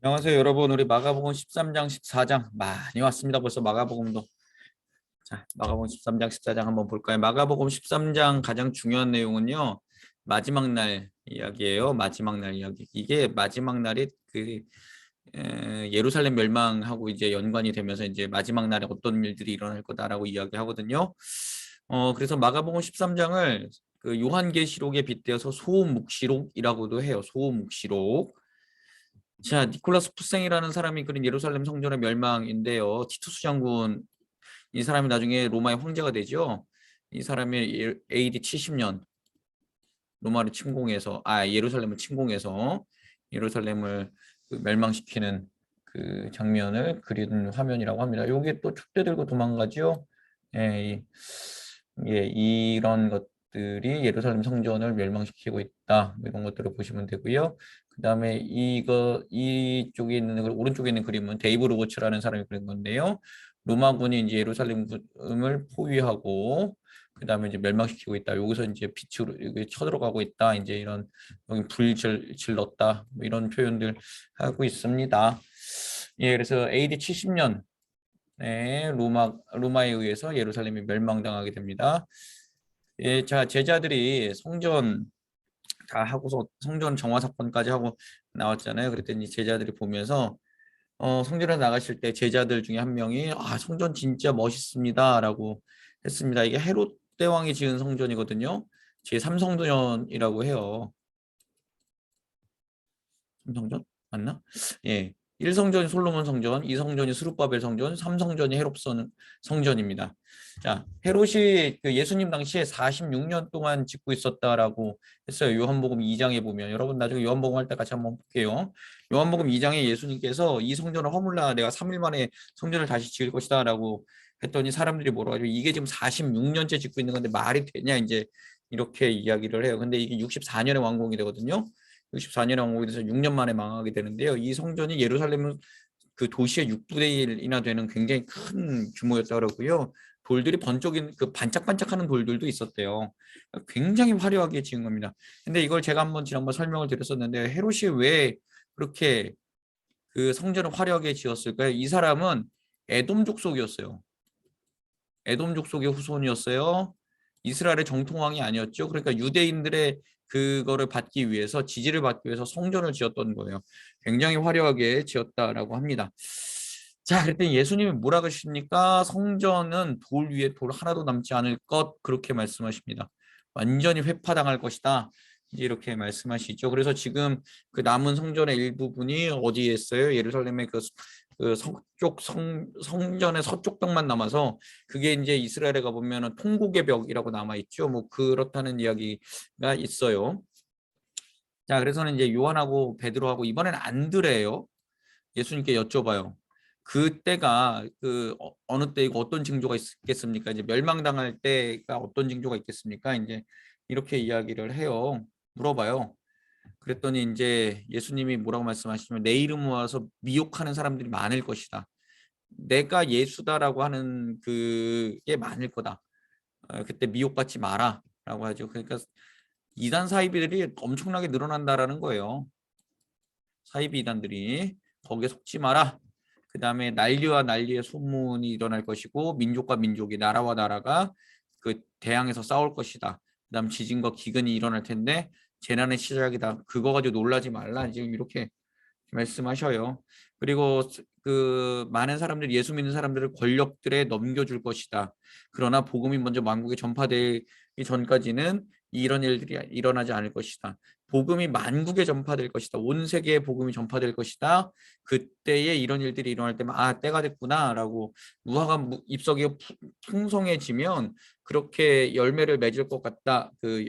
안녕하세요, 여러분. 우리 마가복음 13장, 14장 많이 왔습니다. 벌써 마가복음도. 자, 마가복음 13장, 14장 한번 볼까요? 마가복음 13장 가장 중요한 내용은요. 마지막 날 이야기예요. 마지막 날 이야기. 이게 마지막 날이 예루살렘 멸망하고 이제 연관이 되면서 이제 마지막 날에 어떤 일들이 일어날 거다라고 이야기하거든요. 그래서 마가복음 13장을 그 요한계시록에 빗대어서 소음묵시록이라고도 해요. 소음묵시록. 자, 니콜라스 푸생이라는 사람이 그린 예루살렘 성전의 멸망인데요. 티투스 장군, 이 사람이 나중에 로마의 황제가 되죠. 이 사람이 AD 70년 로마를 침공해서, 예루살렘을 침공해서 예루살렘을 멸망시키는 그 장면을 그린 화면이라고 합니다. 요게 또 촛대 들고 도망가죠. 예, 이런 것들이 예루살렘 성전을 멸망시키고 있다. 뭐 이런 것들을 보시면 되고요. 그다음에 이쪽에 있는 오른쪽에 있는 그림은 데이브 로버츠라는 사람이 그린 건데요. 로마군이 이제 예루살렘을 포위하고 그다음에 이제 멸망시키고 있다. 여기서 이제 빛으로 여기 쳐들어가고 있다. 이제 이런 여기 질렀다. 뭐 이런 표현들 하고 있습니다. 예, 그래서 AD 70년 로마에 의해서 예루살렘이 멸망당하게 됩니다. 예, 자, 제자들이 성전 다 하고서 성전 정화 사건까지 하고 나왔잖아요. 그랬더니 제자들이 보면서 성전에 나가실 때 제자들 중에 한 명이 성전 진짜 멋있습니다라고 했습니다. 이게 헤롯 대왕이 지은 성전이거든요. 제3성전이라고 해요. 3성전 맞나? 예. 1성전이 솔로몬 성전, 2성전이 스룹바벨 성전, 3성전이 헤롯 성전입니다. 자, 헤롯이 그 예수님 당시에 46년 동안 짓고 있었다라고 했어요. 요한복음 2장에 보면 여러분 나중에 요한복음 할 때 같이 한번 볼게요. 요한복음 2장에 예수님께서 이 성전을 허물라 내가 3일 만에 성전을 다시 지을 것이다라고 했더니 사람들이 뭐라고 하죠? 이게 지금 46년째 짓고 있는 건데 말이 되냐 이제 이렇게 이야기를 해요. 근데 이게 64년에 완공이 되거든요. 64년에 왕국이 돼서 6년 만에 망하게 되는데요. 이 성전이 예루살렘은 그 도시의 6분의 1이나 되는 굉장히 큰 규모였다고요. 돌들이 번쩍인 그 반짝반짝하는 돌들도 있었대요. 굉장히 화려하게 지은 겁니다. 근데 이걸 제가 한번 지난번 설명을 드렸었는데 헤롯이 왜 그렇게 그 성전을 화려하게 지었을까요? 이 사람은 에돔 족속이었어요. 에돔 족속의 후손이었어요. 이스라엘의 정통왕이 아니었죠. 그러니까 유대인들의 그거를 받기 위해서 지지를 받기 위해서 성전을 지었던 거예요. 굉장히 화려하게 지었다라고 합니다. 자, 그랬더니 예수님이 뭐라 그러십니까? 성전은 돌 위에 돌 하나도 남지 않을 것 그렇게 말씀하십니다. 완전히 회파당할 것이다. 이제 이렇게 말씀하시죠. 그래서 지금 그 남은 성전의 일부분이 어디에 있어요? 예루살렘의 그 서쪽 성전의 서쪽 벽만 남아서 그게 이제 이스라엘에 가보면 통곡의 벽이라고 남아있죠. 뭐 그렇다는 이야기가 있어요. 자, 그래서는 이제 요한하고 베드로하고 이번에는 안드레예요. 예수님께 여쭤봐요. 그때가 어느 때이고 어떤 징조가 있겠습니까? 이제 멸망당할 때가 어떤 징조가 있겠습니까? 이제 이렇게 이야기를 해요. 물어봐요. 그랬더니 이제 예수님이 뭐라고 말씀하시냐면 내 이름 모아서 미혹하는 사람들이 많을 것이다. 내가 예수다라고 하는 그게 많을 거다. 그때 미혹받지 마라라고 하죠. 그러니까 이단 사이비들이 엄청나게 늘어난다라는 거예요. 사이비 이단들이 거기에 속지 마라. 그 다음에 난리와 난리의 소문이 일어날 것이고 민족과 민족이 나라와 나라가 그 대항해서 싸울 것이다. 그 다음 지진과 기근이 일어날 텐데 재난의 시작이다. 그거 가지고 놀라지 말라. 지금 이렇게 말씀하셔요. 그리고 그 많은 사람들이 예수 믿는 사람들을 권력들에 넘겨줄 것이다. 그러나 복음이 먼저 만국에 전파되기 전까지는 이런 일들이 일어나지 않을 것이다. 복음이 만국에 전파될 것이다. 온 세계에 복음이 전파될 것이다. 그때에 이런 일들이 일어날 때만 때가 됐구나라고 무화과 잎사귀가 풍성해지면 그렇게 열매를 맺을 것 같다. 그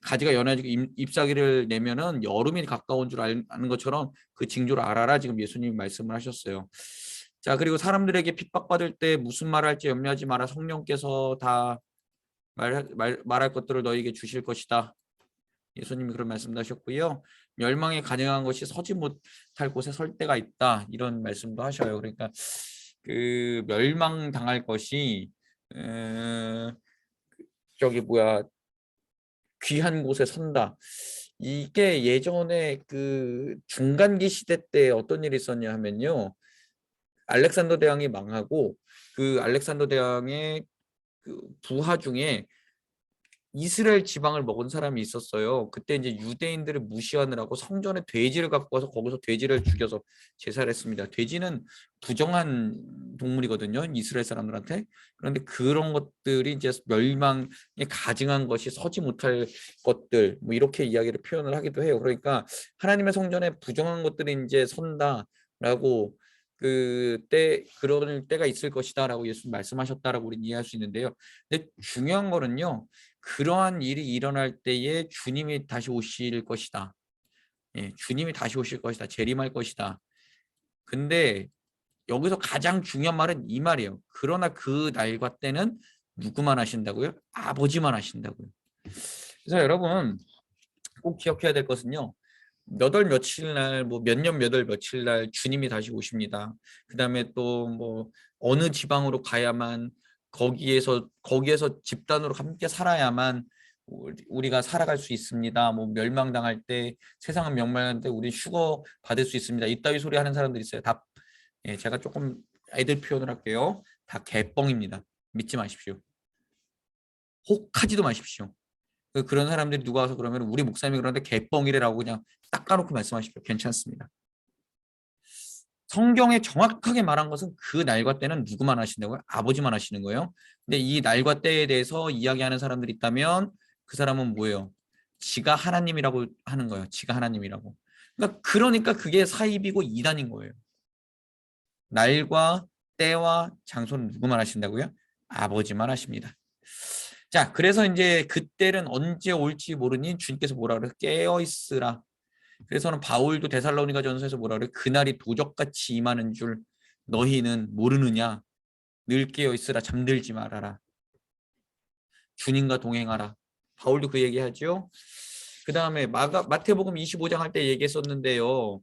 가지가 연해지고 잎사귀를 내면은 여름이 가까운 줄 아는 것처럼 그 징조를 알아라 지금 예수님이 말씀을 하셨어요. 자, 그리고 사람들에게 핍박받을 때 무슨 말을 할지 염려하지 마라. 성령께서 다 말할 것들을 너에게 주실 것이다. 예수님이 그런 말씀도 하셨고요. 멸망에 가능한 것이 서지 못할 곳에 설 때가 있다. 이런 말씀도 하셔요. 그러니까 그 멸망당할 것이 저기 뭐야 귀한 곳에 선다. 이게 예전에 그 중간기 시대 때 어떤 일이 있었냐 하면요. 알렉산더 대왕이 망하고 그 알렉산더 대왕의 그 부하 중에 이스라엘 지방을 먹은 사람이 있었어요. 그때 이제 유대인들을 무시하느라고 성전에 돼지를 갖고 와서 거기서 돼지를 죽여서 제사를 했습니다. 돼지는 부정한 동물이거든요. 이스라엘 사람들한테. 그런데 그런 것들이 이제 멸망에 가증한 것이 서지 못할 것들 뭐 이렇게 이야기를 표현을 하기도 해요. 그러니까 하나님의 성전에 부정한 것들이 이제 선다라고 그때 그럴 때가 있을 것이다라고 예수 말씀하셨다라고 우리는 이해할 수 있는데요. 근데 중요한 거는요. 그러한 일이 일어날 때에 주님이 다시 오실 것이다. 예, 주님이 다시 오실 것이다. 재림할 것이다. 근데 여기서 가장 중요한 말은 이 말이에요. 그러나 그 날과 때는 누구만 하신다고요? 아버지만 하신다고요. 그래서 여러분 꼭 기억해야 될 것은요. 몇 월 며칠 날, 뭐 몇 년 몇 월 며칠 날 주님이 다시 오십니다. 그 다음에 또 뭐 어느 지방으로 가야만 거기에서 집단으로 함께 살아야만 우리가 살아갈 수 있습니다. 뭐 멸망당할 때 세상은 멸망할 때 우리 휴거 받을 수 있습니다. 이따위 소리 하는 사람들 있어요. 다 예, 제가 조금 애들 표현을 할게요. 다 개뻥입니다. 믿지 마십시오. 혹하지도 마십시오. 그런 사람들이 누가 와서 그러면 우리 목사님이 그러는데 개뻥이래라고 그냥 딱 까놓고 말씀하십시오. 괜찮습니다. 성경에 정확하게 말한 것은 그 날과 때는 누구만 하신다고요? 아버지만 하시는 거예요. 근데 이 날과 때에 대해서 이야기하는 사람들이 있다면 그 사람은 뭐예요? 지가 하나님이라고 하는 거예요. 지가 하나님이라고. 그러니까 그게 사입이고 이단인 거예요. 날과 때와 장소는 누구만 하신다고요? 아버지만 하십니다. 자, 그래서 이제 그때는 언제 올지 모르니 주님께서 뭐라 그래요? 깨어 있으라. 그래서는 바울도 데살로니가 전서에서 뭐라 그래요? 그날이 도적같이 임하는 줄 너희는 모르느냐? 늘 깨어 있으라. 잠들지 말아라. 주님과 동행하라. 바울도 그 얘기하죠. 그 다음에 마태복음 25장 할 때 얘기했었는데요.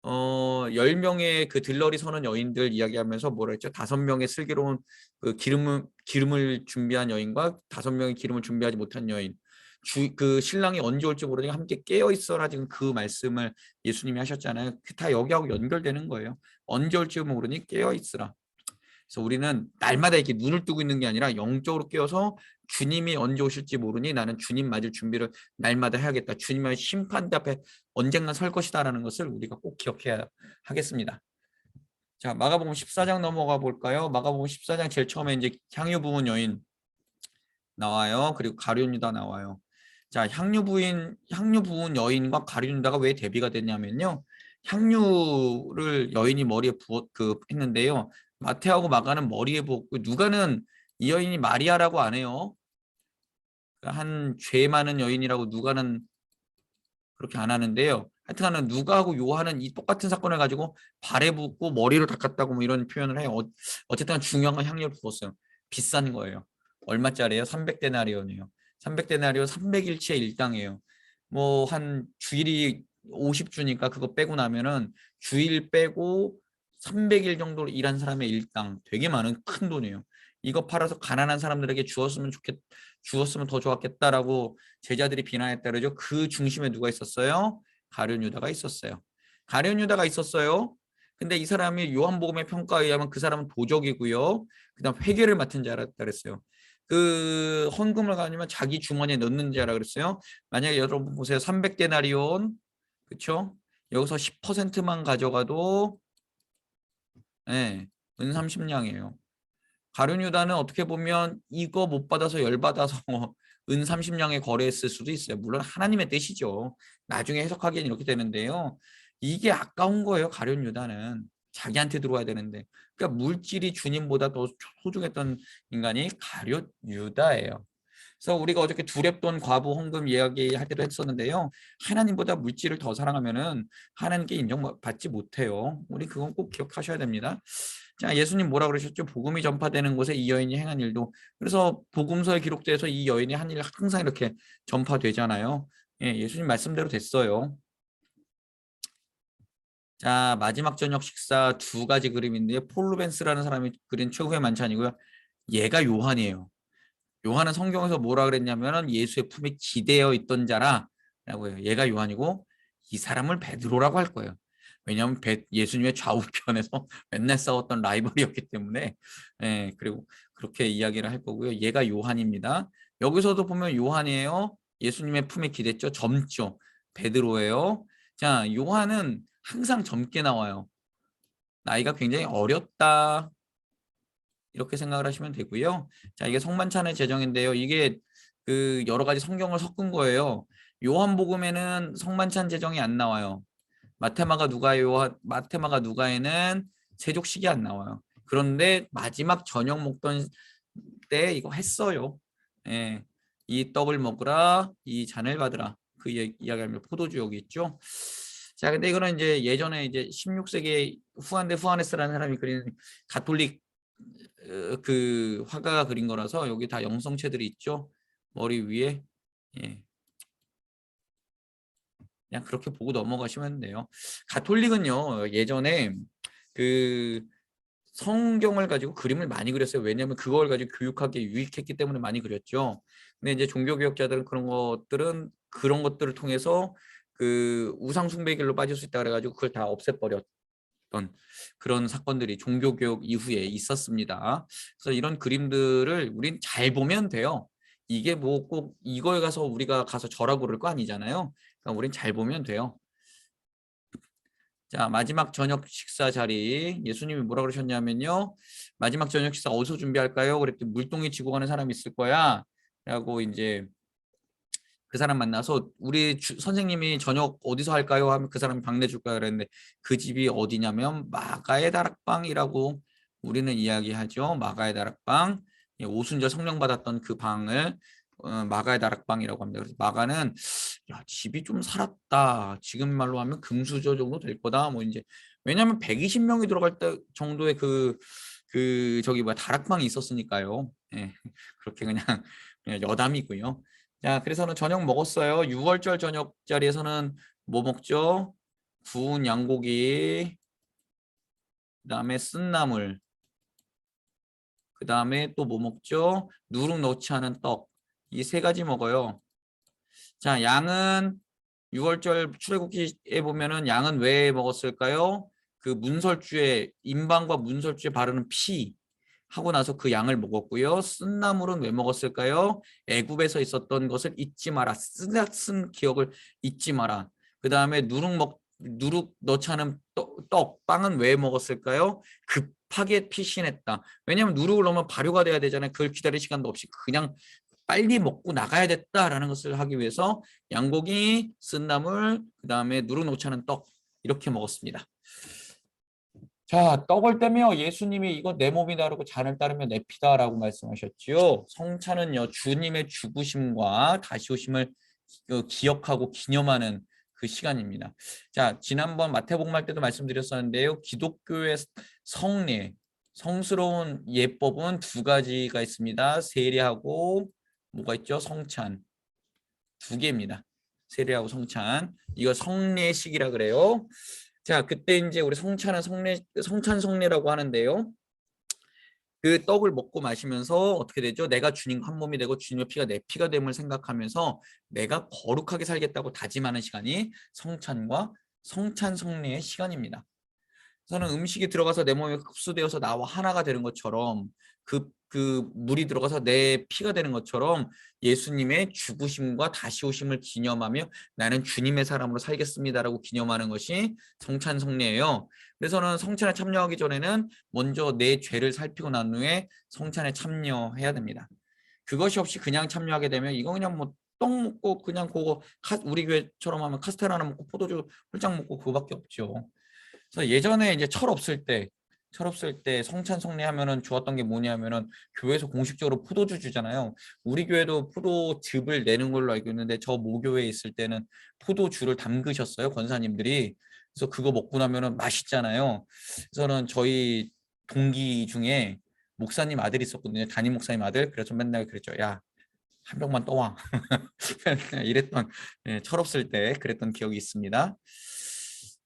10명의 그 들러리 서는 여인들 이야기하면서 뭐라 했죠? 5명의 슬기로운 그 기름을 준비한 여인과 5명의 기름을 준비하지 못한 여인. 그 신랑이 언제 올지 모르니까 함께 깨어 있어라. 지금 그 말씀을 예수님이 하셨잖아요. 다 여기하고 연결되는 거예요. 언제 올지 모르니 깨어 있으라. 그래서 우리는 날마다 이렇게 눈을 뜨고 있는 게 아니라 영적으로 깨어서 주님이 언제 오실지 모르니 나는 주님 맞을 준비를 날마다 해야겠다. 주님의 심판대 앞에 언젠가 설 것이다라는 것을 우리가 꼭 기억해야 하겠습니다. 자, 마가복음 14장 넘어가 볼까요? 마가복음 14장 제일 처음에 이제 향유 부은 여인 나와요. 그리고 가룟 유다 나와요. 자, 향유 부은 여인과 가룟 유다가 왜 대비가 됐냐면요. 향유를 여인이 머리에 했는데요. 마태하고 마가는 머리에 부었고 누가는 이 여인이 마리아라고 안 해요. 한 죄 많은 여인이라고 누가는 그렇게 안 하는데요. 하여튼간은 누가하고 요한은 이 똑같은 사건을 가지고 발에 붓고 머리를 닦았다고 뭐 이런 표현을 해요. 어쨌든 중요한 건 향유를 부었어요. 비싼 거예요. 얼마짜리예요? 300데나리온이에요. 300데나리온 300일치의 일당이에요. 뭐 한 주일이 50주니까 그거 빼고 나면은 주일 빼고 300일 정도 일한 사람의 일당 되게 많은 큰 돈이에요. 이거 팔아서 가난한 사람들에게 주었으면 더 좋았겠다라고 제자들이 비난했다 그러죠. 그 중심에 누가 있었어요? 가룟 유다가 있었어요. 가룟 유다가 있었어요. 근데 이 사람이 요한복음의 평가에 의하면 그 사람은 도적이고요. 그다음 회계를 맡은 자라 그랬어요. 그 헌금을 가지면 자기 주머니에 넣는 자라 그랬어요. 만약에 여러분 보세요. 300데나리온 그렇죠? 여기서 10%만 가져가도 네, 은 30냥이에요. 가룟 유다는 어떻게 보면 이거 못 받아서 열받아서 은 30냥에 거래했을 수도 있어요. 물론 하나님의 뜻이죠. 나중에 해석하기엔 이렇게 되는데요. 이게 아까운 거예요. 가룟 유다는. 자기한테 들어와야 되는데. 그러니까 물질이 주님보다 더 소중했던 인간이 가룟 유다예요. 그래서 우리가 어저께 두렙돈 과부 헌금 이야기할 때도 했었는데요. 하나님보다 물질을 더 사랑하면은 하나님께 인정받지 못해요. 우리 그건 꼭 기억하셔야 됩니다. 자, 예수님 뭐라 그러셨죠? 복음이 전파되는 곳에 이 여인이 행한 일도. 그래서 복음서에 기록돼서 이 여인이 한 일 항상 이렇게 전파되잖아요. 예, 예수님 말씀대로 됐어요. 자, 마지막 저녁 식사 두 가지 그림인데요. 폴 루벤스라는 사람이 그린 최후의 만찬이고요. 얘가 요한이에요. 요한은 성경에서 뭐라 그랬냐면은 예수의 품에 기대어 있던 자라 라고 해요. 얘가 요한이고 이 사람을 베드로라고 할 거예요. 왜냐하면 예수님의 좌우편에서 맨날 싸웠던 라이벌이었기 때문에. 예, 그리고 그렇게 이야기를 할 거고요. 얘가 요한입니다. 여기서도 보면 요한이에요. 예수님의 품에 기댔죠. 젊죠. 베드로예요. 자, 요한은 항상 젊게 나와요. 나이가 굉장히 어렸다. 이렇게 생각을 하시면 되고요. 자, 이게 성만찬의 제정인데요. 이게 그 여러 가지 성경을 섞은 거예요. 요한복음에는 성만찬 제정이 안 나와요. 마테마가 누가에는 세족식이 안 나와요. 그런데 마지막 저녁 먹던 때 이거 했어요. 예, 이 떡을 먹으라, 이 잔을 받으라. 그 이야기하면 포도주 여기 있죠. 자, 근데 이거는 이제 예전에 이제 16세기에 후아네스라는 사람이 그린 가톨릭 그 화가가 그린 거라서 여기 다 영성체들이 있죠. 머리 위에. 예. 그냥 그렇게 보고 넘어가시면 돼요. 가톨릭은요, 예전에 그 성경을 가지고 그림을 많이 그렸어요. 왜냐하면 그걸 가지고 교육하기에 유익했기 때문에 많이 그렸죠. 근데 이제 종교개혁자들은 그런 것들을 통해서 그 우상 숭배 길로 빠질 수 있다 그래가지고 그걸 다 없애버렸던 그런 사건들이 종교개혁 이후에 있었습니다. 그래서 이런 그림들을 우린 잘 보면 돼요. 이게 뭐 꼭 이거에 가서 우리가 가서 절하고 그럴 거 아니잖아요. 그러니까 우린 잘 보면 돼요. 자, 마지막 저녁 식사 자리. 예수님이 뭐라 그러셨냐면요. 마지막 저녁 식사 어디서 준비할까요? 그랬더니 물동이 지고 가는 사람이 있을 거야. 라고 이제 그 사람 만나서 우리 선생님이 저녁 어디서 할까요? 하면 그 사람이 방내 줄 거야 그랬는데 그 집이 어디냐면 마가의 다락방이라고 우리는 이야기하죠. 마가의 다락방. 오순절 성령 받았던 그 방을 마가의 다락방이라고 합니다. 그래서 마가는 야, 집이 좀 살았다. 지금 말로 하면 금수저 정도 될 거다. 뭐 이제 왜냐하면 120명이 들어갈 때 정도의 저기 뭐야 다락방이 있었으니까요. 예, 그렇게 그냥 여담이고요. 자, 그래서는 저녁 먹었어요. 6월절 저녁 자리에서는 뭐 먹죠? 구운 양고기, 그다음에 쓴나물, 그다음에 또 뭐 먹죠? 누룩 넣지 않은 떡. 이 세 가지 먹어요. 자, 양은 6월절 출애굽기에 보면은 양은 왜 먹었을까요? 그 문설주에 인방과 문설주에 바르는 피 하고 나서 그 양을 먹었고요. 쓴나물은 왜 먹었을까요? 애굽에서 있었던 것을 잊지 마라. 쓴 기억을 잊지 마라. 그 다음에 누룩 넣지 않은 빵은 왜 먹었을까요? 급하게 피신했다. 왜냐하면 누룩을 넣으면 발효가 돼야 되잖아요. 그걸 기다릴 시간도 없이 그냥 빨리 먹고 나가야 됐다라는 것을 하기 위해서 양고기, 쓴나물, 그 다음에 누룩 넣지 않은 떡 이렇게 먹었습니다. 자, 떡을 떼며 예수님이 이거 내 몸이 다르고 잔을 따르며 내 피다라고 말씀하셨지요. 성찬은요, 주님의 죽으심과 다시 오심을 기억하고 기념하는 그 시간입니다. 자, 지난번 마태복음 때도 말씀드렸었는데요. 기독교의 성례, 성스러운 예법은 두 가지가 있습니다. 세례하고 뭐가 있죠? 성찬. 두 개입니다. 세례하고 성찬. 이거 성례식이라 그래요. 자, 그때 이제 우리 성찬 성례라고 하는데요. 그 떡을 먹고 마시면서 어떻게 되죠? 내가 주님과 한 몸이 되고 주님의 피가 내 피가 됨을 생각하면서 내가 거룩하게 살겠다고 다짐하는 시간이 성찬과 성찬 성례의 시간입니다. 저는 음식이 들어가서 내 몸에 흡수되어서 나와 하나가 되는 것처럼 그 물이 들어가서 내 피가 되는 것처럼 예수님의 죽으심과 다시 오심을 기념하며 나는 주님의 사람으로 살겠습니다라고 기념하는 것이 성찬 성례예요. 그래서는 성찬에 참여하기 전에는 먼저 내 죄를 살피고 난 후에 성찬에 참여해야 됩니다. 그것이 없이 그냥 참여하게 되면 이거 그냥 뭐 떡 먹고 그냥 그거 우리 교회처럼 하면 카스테라 하나 먹고 포도주 홀짝 먹고 그거밖에 없죠. 그래서 예전에 이제 철 없을 때 성찬 성례하면은 좋았던 게 뭐냐면은 교회에서 공식적으로 포도주 주잖아요. 우리 교회도 포도즙을 내는 걸로 알고 있는데 저 모교회에 있을 때는 포도주를 담그셨어요, 권사님들이. 그래서 그거 먹고 나면은 맛있잖아요. 그래서는 저희 동기 중에 목사님 아들이 있었거든요. 담임 목사님 아들. 그래서 맨날 그랬죠. 야, 한 병만 떠와. 이랬던 철 없을 때 그랬던 기억이 있습니다.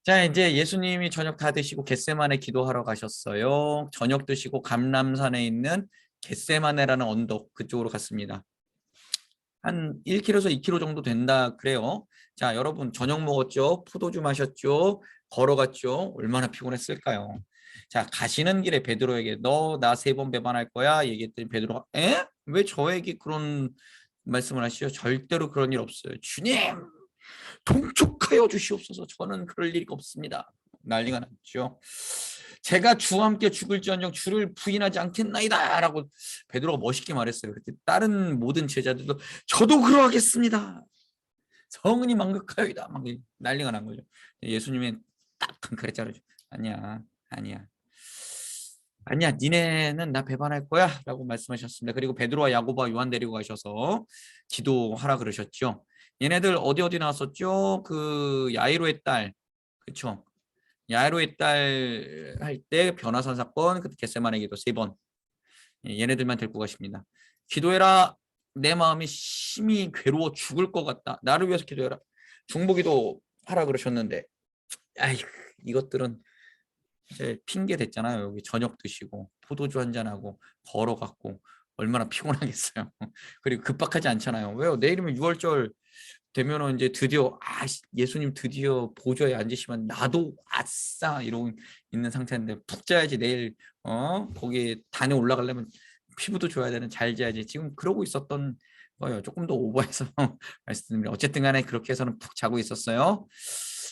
자, 이제 예수님이 저녁 다 드시고 겟세마네 기도하러 가셨어요. 저녁 드시고 감람산에 있는 겟세마네라는 언덕 그쪽으로 갔습니다. 한 1kg에서 2kg 정도 된다 그래요. 자, 여러분 저녁 먹었죠? 포도주 마셨죠? 걸어갔죠? 얼마나 피곤했을까요? 자, 가시는 길에 베드로에게 너 나 3번 배반할 거야? 얘기했더니 베드로가 에? 왜 저에게 그런 말씀을 하시죠? 절대로 그런 일 없어요. 주님, 통촉하여 주시옵소서. 저는 그럴 일이 없습니다. 난리가 났죠. 제가 주와 함께 죽을지언정 주를 부인하지 않겠나이다 라고 베드로가 멋있게 말했어요. 그때 다른 모든 제자들도 저도 그러하겠습니다. 성은이 만극하여이다. 막 난리가 난 거죠. 예수님이 딱 konkr했잖아요. 아니야, 아니야. 아니야, 니네는 나 배반할 거야 라고 말씀하셨습니다. 그리고 베드로와 야고보와 요한 데리고 가셔서 기도하라 그러셨죠. 얘네들 어디 나왔었죠? 그 야이로의 딸, 그렇죠? 야이로의 딸 할 때 변화산 사건, 그 겟세마네 기도 3번. 얘네들만 데리고 가십니다. 기도해라. 내 마음이 심히 괴로워 죽을 것 같다. 나를 위해서 기도해라. 중보기도 하라 그러셨는데, 아이, 이것들은 이제 핑계 됐잖아요. 여기 저녁 드시고 포도주 한잔 하고 걸어갔고 얼마나 피곤하겠어요. 그리고 급박하지 않잖아요. 왜요? 내일이면 6월절 되면은 이제 드디어 예수님 드디어 보좌에 앉으시면 나도 아싸 이러고 있는 상태인데 푹 자야지. 내일 거기에 단에 올라가려면 피부도 좋아야 되는, 잘 자야지. 지금 그러고 있었던 거예요. 조금 더 오버해서 말씀드립니다. 어쨌든 간에 그렇게 해서는 푹 자고 있었어요.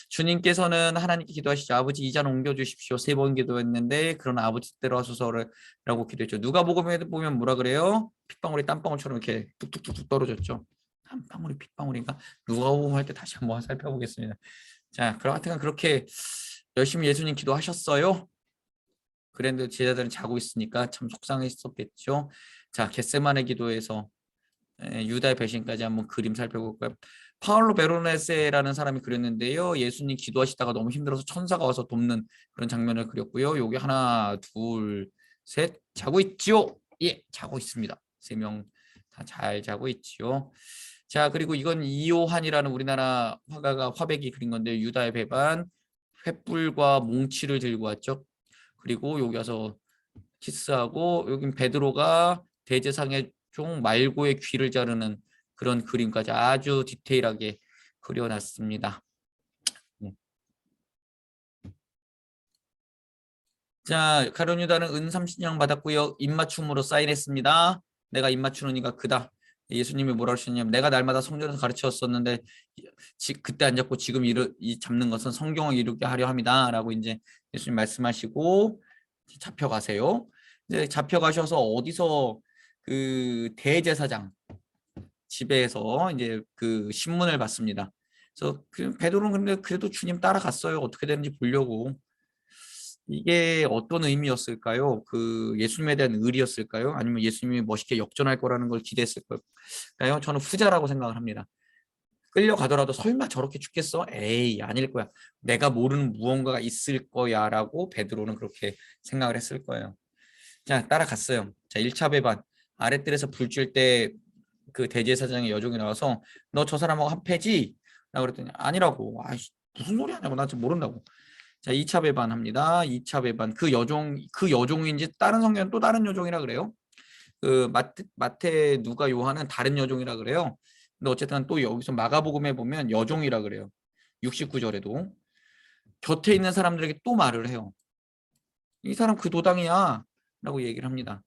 주님께서는 하나님께 기도하시죠. 아버지 이 잔 옮겨주십시오. 3번 기도했는데 그런 아버지 뜻대로 하소서라고 기도했죠. 누가복음에 보면 뭐라 그래요? 핏방울이 땀방울처럼 이렇게 뚝뚝뚝뚝 떨어졌죠. 땀방울이 핏방울인가? 누가복음 할 때 다시 한번 살펴보겠습니다. 자, 그럼 하여튼 그렇게 열심히 예수님 기도하셨어요. 그런데 제자들은 자고 있으니까 참 속상했었겠죠. 자, 겟세마네 기도에서 유다의 배신까지 한번 그림 살펴볼까요? 파울로 베로네세라는 사람이 그렸는데요. 예수님 기도하시다가 너무 힘들어서 천사가 와서 돕는 그런 장면을 그렸고요. 여기 하나, 둘, 셋, 자고 있지요? 예, 자고 있습니다. 3명 다 잘 자고 있지요. 자, 그리고 이건 이요한이라는 우리나라 화가가 화백이 그린 건데 유다의 배반, 횃불과 몽치를 들고 왔죠. 그리고 여기 와서 키스하고 여긴 베드로가 대제사장의 종 말고의 귀를 자르는 그런 그림까지 아주 디테일하게 그려놨습니다. 자, 가룟 유다는 은 30냥 받았고요. 입맞춤으로 사인했습니다. 내가 입맞추니까 그다. 예수님이 뭐라 하셨냐면 내가 날마다 성전에서 가르쳤었는데 그때 안 잡고 지금 잡는 것은 성경을 이루게 하려 합니다. 라고 이제 예수님 말씀하시고 잡혀가세요. 이제 잡혀가셔서 어디서 그 대제사장 집에서 이제 그 신문을 받습니다. 그래서 베드로는 근데 그래도 주님 따라갔어요. 어떻게 되는지 보려고. 이게 어떤 의미였을까요? 그 예수님에 대한 의리였을까요? 아니면 예수님이 멋있게 역전할 거라는 걸 기대했을까요? 저는 후자라고 생각을 합니다. 끌려가더라도 설마 저렇게 죽겠어? 에이, 아닐 거야. 내가 모르는 무언가가 있을 거야 라고 베드로는 그렇게 생각을 했을 거예요. 자, 따라갔어요. 자, 1차 배반. 아랫뜰에서 불 줄 때 그 대제사장의 여종이 나와서 너 저 사람하고 합해지? 라고 그랬더니 아니라고. 아이씨, 무슨 소리 하냐고. 나 지금 모른다고. 자, 2차 배반합니다. 2차 배반. 그 여종인지 다른 성경은 또 다른 여종이라 그래요. 그 마태, 누가, 요한은 다른 여종이라 그래요. 근데 어쨌든 또 여기서 마가복음에 보면 여종이라 그래요. 69절에도 곁에 있는 사람들에게 또 말을 해요. 이 사람 그 도당이야 라고 얘기를 합니다.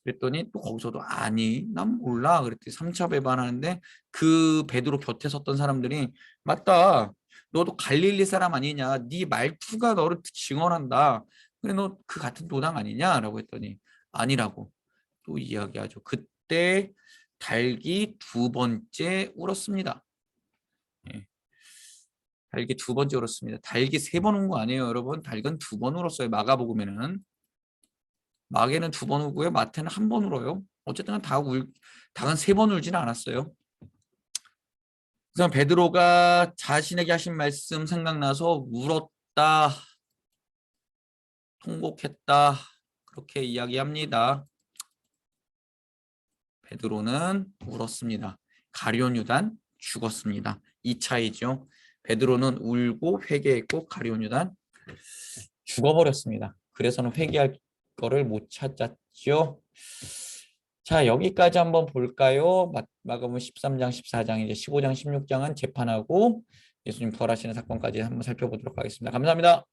그랬더니 또 거기서도 아니 난 몰라 그랬더니 3차 배반하는데 그 베드로 곁에 섰던 사람들이 맞다, 너도 갈릴리 사람 아니냐, 네 말투가 너를 증언한다, 그래 너 그 같은 도당 아니냐 라고 했더니 아니라고 또 이야기하죠. 그때 닭이 2번째 울었습니다. 예. 닭이 2번째 울었습니다. 닭이 3번 운 거 아니에요 여러분. 닭은 2번 울었어요. 마가복음에는. 마개는 2번 울고요. 마태는 1번 울어요. 어쨌든 닭은 3번 울지는 않았어요. 그래서 베드로가 자신에게 하신 말씀 생각나서 울었다, 통곡했다 그렇게 이야기합니다. 베드로는 울었습니다. 가룟 유단 죽었습니다. 2차이죠. 베드로는 울고 회개했고 가룟 유단 죽어버렸습니다. 그래서는 회개할 거를 못 찾았죠. 자, 여기까지 한번 볼까요? 마가복음 13장, 14장, 이제 15장, 16장은 재판하고 예수님 부활하시는 사건까지 한번 살펴보도록 하겠습니다. 감사합니다.